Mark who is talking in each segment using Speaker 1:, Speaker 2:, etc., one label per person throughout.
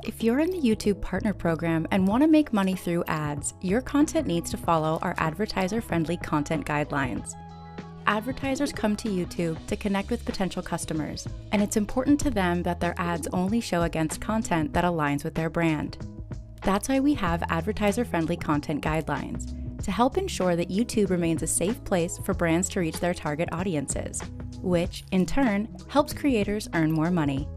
Speaker 1: If you're in the YouTube Partner Program and want to make money through ads, your content needs to follow our Advertiser-friendly Content Guidelines. Advertisers come to YouTube to connect with potential customers, and it's important to them that their ads only show against content that aligns with their brand. That's why we have Advertiser-friendly Content Guidelines, to help ensure that YouTube remains a safe place for brands to reach their target audiences, which, in turn, helps creators earn more money.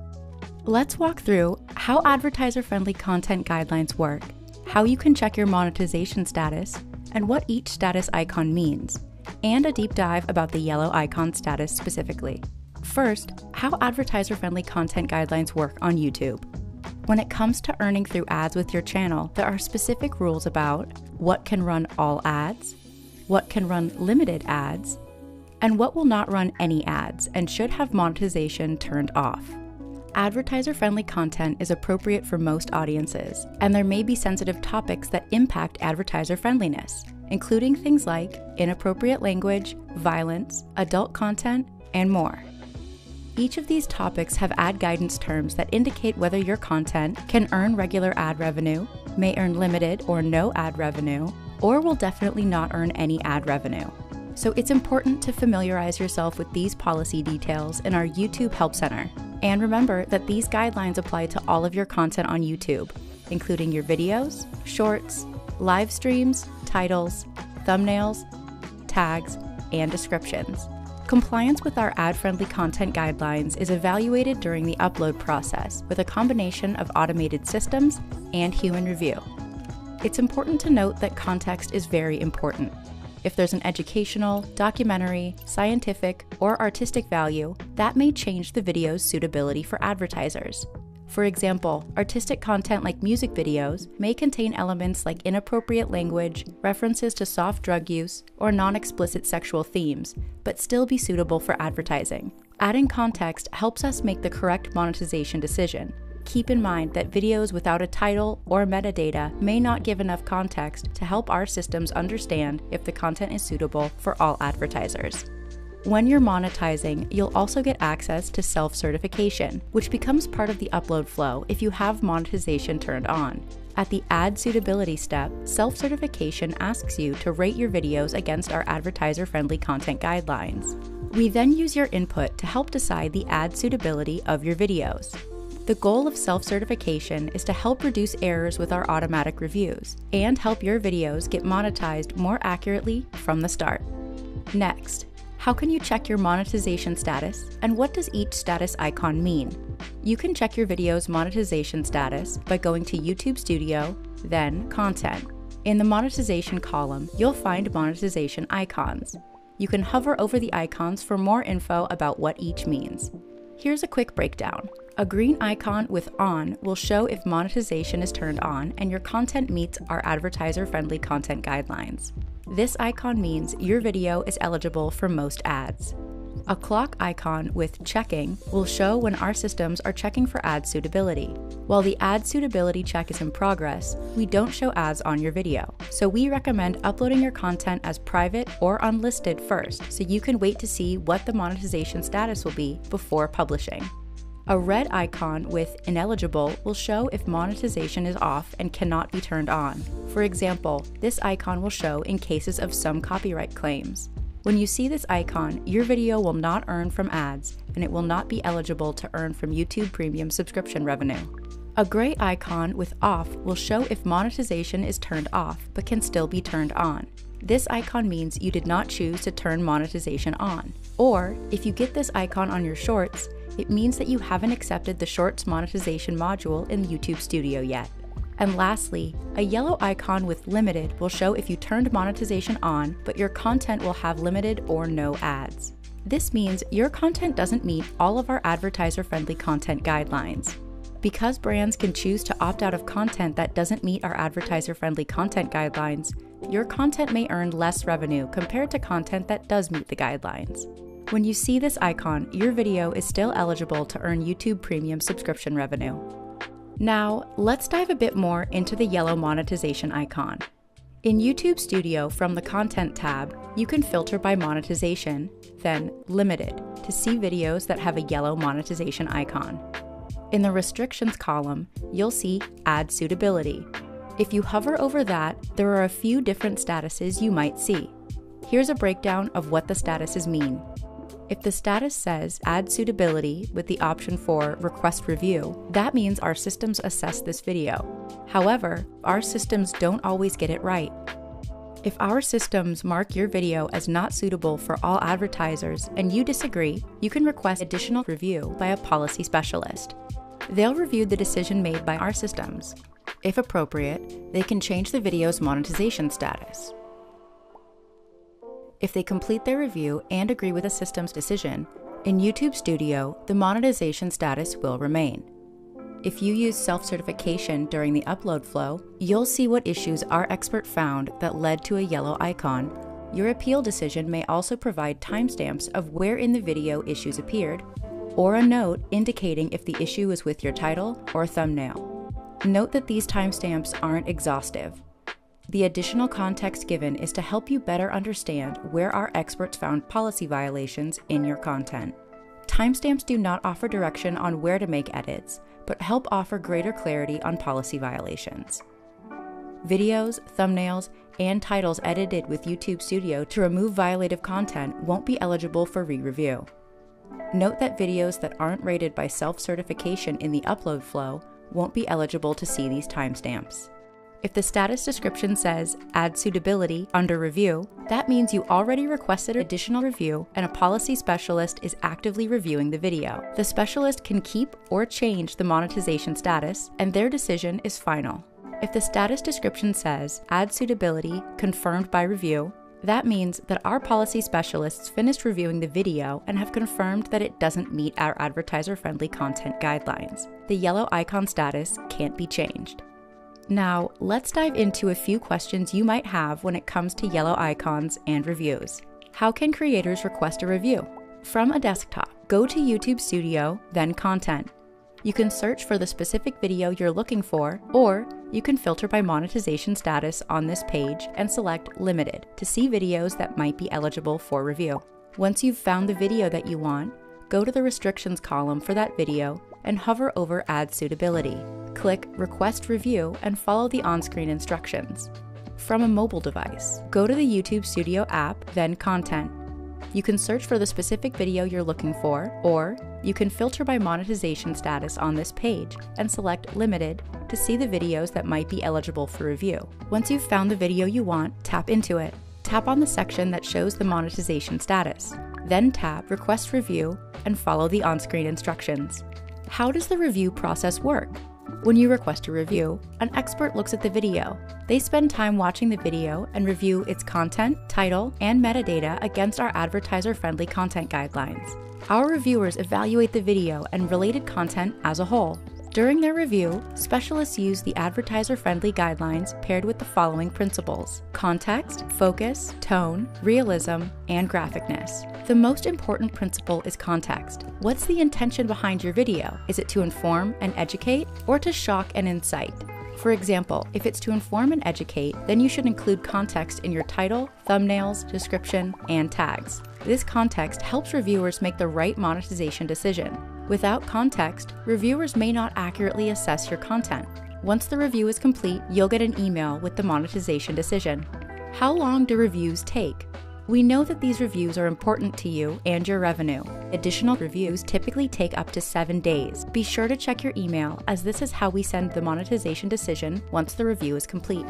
Speaker 1: Let's walk through how Advertiser-friendly Content Guidelines work, how you can check your monetization status, and what each status icon means, and a deep dive about the yellow icon status specifically. First, how Advertiser-friendly Content Guidelines work on YouTube. When it comes to earning through ads with your channel, there are specific rules about what can run all ads, what can run limited ads, and what will not run any ads and should have monetization turned off. Advertiser-friendly content is appropriate for most audiences, and there may be sensitive topics that impact advertiser friendliness, including things like inappropriate language, violence, adult content, and more. Each of these topics have ad guidance terms that indicate whether your content can earn regular ad revenue, may earn limited or no ad revenue, or will definitely not earn any ad revenue. So it's important to familiarize yourself with these policy details in our YouTube Help Center. And remember that these guidelines apply to all of your content on YouTube, including your videos, shorts, live streams, titles, thumbnails, tags, and descriptions. Compliance with our ad-friendly content guidelines is evaluated during the upload process with a combination of automated systems and human review. It's important to note that context is very important. If there's an educational, documentary, scientific, or artistic value, that may change the video's suitability for advertisers. For example, artistic content like music videos may contain elements like inappropriate language, references to soft drug use, or non-explicit sexual themes, but still be suitable for advertising. Adding context helps us make the correct monetization decision. Keep in mind that videos without a title or metadata may not give enough context to help our systems understand if the content is suitable for all advertisers. When you're monetizing, you'll also get access to self-certification, which becomes part of the upload flow if you have monetization turned on. At the ad suitability step, self-certification asks you to rate your videos against our advertiser-friendly content guidelines. We then use your input to help decide the ad suitability of your videos. The goal of self-certification is to help reduce errors with our automatic reviews and help your videos get monetized more accurately from the start. Next, how can you check your monetization status, and what does each status icon mean? You can check your video's monetization status by going to YouTube Studio, then Content. In the monetization column, you'll find monetization icons. You can hover over the icons for more info about what each means. Here's a quick breakdown. A green icon with On will show if monetization is turned on and your content meets our advertiser-friendly content guidelines. This icon means your video is eligible for most ads. A clock icon with Checking will show when our systems are checking for ad suitability. While the ad suitability check is in progress, we don't show ads on your video, so we recommend uploading your content as private or unlisted first so you can wait to see what the monetization status will be before publishing. A red icon with Ineligible will show if monetization is off and cannot be turned on. For example, this icon will show in cases of some copyright claims. When you see this icon, your video will not earn from ads, and it will not be eligible to earn from YouTube Premium subscription revenue. A gray icon with Off will show if monetization is turned off but can still be turned on. This icon means you did not choose to turn monetization on. Or, if you get this icon on your shorts, it means that you haven't accepted the Shorts monetization module in YouTube Studio yet. And lastly, a yellow icon with Limited will show if you turned monetization on, but your content will have limited or no ads. This means your content doesn't meet all of our advertiser-friendly content guidelines. Because brands can choose to opt out of content that doesn't meet our advertiser-friendly content guidelines, your content may earn less revenue compared to content that does meet the guidelines. When you see this icon, your video is still eligible to earn YouTube Premium subscription revenue. Now, let's dive a bit more into the yellow monetization icon. In YouTube Studio, from the Content tab, you can filter by monetization, then Limited, to see videos that have a yellow monetization icon. In the restrictions column, you'll see ad suitability. If you hover over that, there are a few different statuses you might see. Here's a breakdown of what the statuses mean. If the status says ad suitability with the option for request review, that means our systems assess this video. However, our systems don't always get it right. If our systems mark your video as not suitable for all advertisers and you disagree, you can request additional review by a policy specialist. They'll review the decision made by our systems. If appropriate, they can change the video's monetization status. If they complete their review and agree with the system's decision, in YouTube Studio, the monetization status will remain. If you use self-certification during the upload flow, you'll see what issues our expert found that led to a yellow icon. Your appeal decision may also provide timestamps of where in the video issues appeared, or a note indicating if the issue is with your title or thumbnail. Note that these timestamps aren't exhaustive. The additional context given is to help you better understand where our experts found policy violations in your content. Timestamps do not offer direction on where to make edits, but help offer greater clarity on policy violations. Videos, thumbnails, and titles edited with YouTube Studio to remove violative content won't be eligible for re-review. Note that videos that aren't rated by self-certification in the upload flow won't be eligible to see these timestamps. If the status description says ad suitability under review, that means you already requested additional review and a policy specialist is actively reviewing the video. The specialist can keep or change the monetization status, and their decision is final. If the status description says ad suitability confirmed by review, that means that our policy specialists finished reviewing the video and have confirmed that it doesn't meet our advertiser-friendly content guidelines. The yellow icon status can't be changed. Now, let's dive into a few questions you might have when it comes to yellow icons and reviews. How can creators request a review? From a desktop, go to YouTube Studio, then Content. You can search for the specific video you're looking for, or you can filter by monetization status on this page and select Limited to see videos that might be eligible for review. Once you've found the video that you want, go to the restrictions column for that video and hover over Ad Suitability. Click Request Review and follow the on-screen instructions. From a mobile device, go to the YouTube Studio app, then Content. You can search for the specific video you're looking for, or you can filter by monetization status on this page and select Limited to see the videos that might be eligible for review. Once you've found the video you want, tap into it. Tap on the section that shows the monetization status. Then tap Request Review and follow the on-screen instructions. How does the review process work? When you request a review, an expert looks at the video. They spend time watching the video and review its content, title, and metadata against our advertiser-friendly content guidelines. Our reviewers evaluate the video and related content as a whole. During their review, specialists use the advertiser-friendly guidelines paired with the following principles: context, focus, tone, realism, and graphicness. The most important principle is context. What's the intention behind your video? Is it to inform and educate, or to shock and incite? For example, if it's to inform and educate, then you should include context in your title, thumbnails, description, and tags. This context helps reviewers make the right monetization decision. Without context, reviewers may not accurately assess your content. Once the review is complete, you'll get an email with the monetization decision. How long do reviews take? We know that these reviews are important to you and your revenue. Additional reviews typically take up to 7 days. Be sure to check your email, as this is how we send the monetization decision once the review is complete.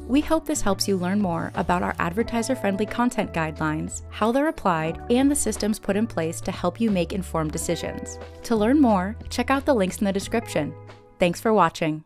Speaker 1: We hope this helps you learn more about our advertiser-friendly content guidelines, how they're applied, and the systems put in place to help you make informed decisions. To learn more, check out the links in the description. Thanks for watching.